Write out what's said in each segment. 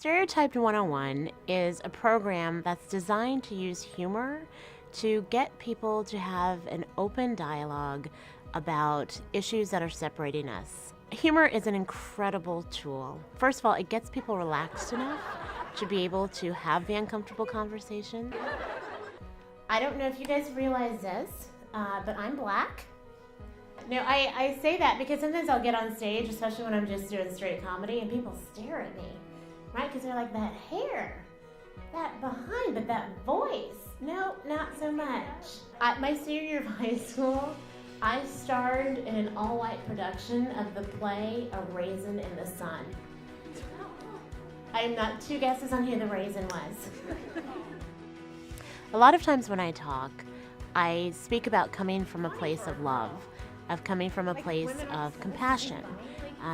Stereotyped 101 is a program that's designed to use humor to get people to have an open dialogue about issues that are separating us. Humor is an incredible tool. First of all, it gets people relaxed enough to be able to have the uncomfortable conversation. I don't know if you guys realize this, but I'm black. No, I say that because sometimes I'll get on stage, especially when I'm just doing straight comedy, and people stare at me, right? Because they're like, that hair, that behind, but that voice, no, not so much. At my senior year of high school, I starred in an all-white production of the play A Raisin in the Sun. I am not two guesses on who the raisin was. A lot of times when I talk, I speak about coming from a place of love, of coming from a place of compassion,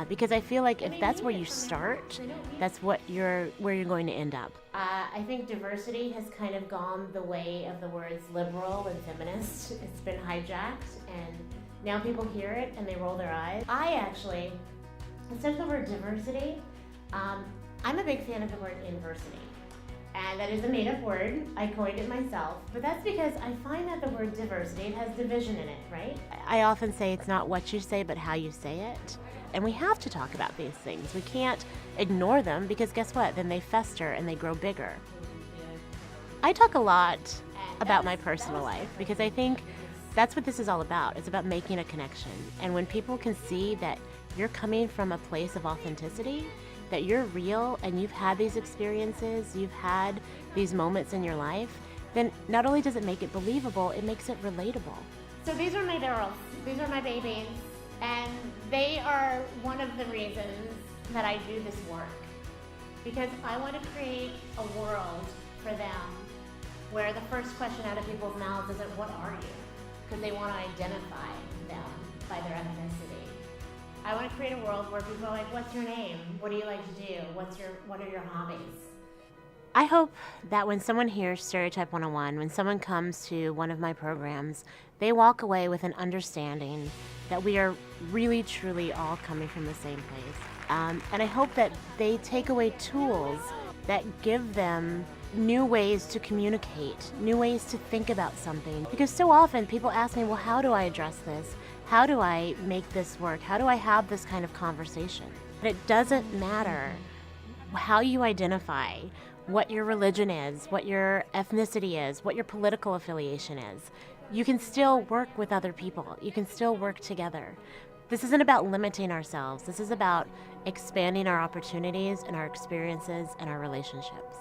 because I feel like if that's where you start, that's where you're going to end up. I think diversity has kind of gone the way of the words liberal and feminist. It's been hijacked, and now people hear it and they roll their eyes. Instead of the word diversity, I'm a big fan of the word inversity. And that is a made-up word. I coined it myself. But that's because I find that the word diversity, it has division in it, right? I often say it's not what you say, but how you say it. And we have to talk about these things. We can't ignore them because guess what? Then they fester and they grow bigger. I talk a lot about my personal life because I think that's what this is all about. It's about making a connection. And when people can see that you're coming from a place of authenticity, that you're real and you've had these experiences, you've had these moments in your life, then not only does it make it believable, it makes it relatable. So these are my girls, these are my babies, and they are one of the reasons that I do this work. Because I want to create a world for them where the first question out of people's mouths isn't, what are you? Because they want to identify them by their ethnicity. I want to create a world where people are like, what's your name? What do you like to do? What are your hobbies? I hope that when someone hears Stereotype 101, when someone comes to one of my programs, they walk away with an understanding that we are really, truly all coming from the same place. And I hope that they take away tools that give them new ways to communicate, new ways to think about something. Because so often people ask me, well, how do I address this? How do I make this work? How do I have this kind of conversation? But it doesn't matter how you identify, what your religion is, what your ethnicity is, what your political affiliation is. You can still work with other people. You can still work together. This isn't about limiting ourselves. This is about expanding our opportunities and our experiences and our relationships.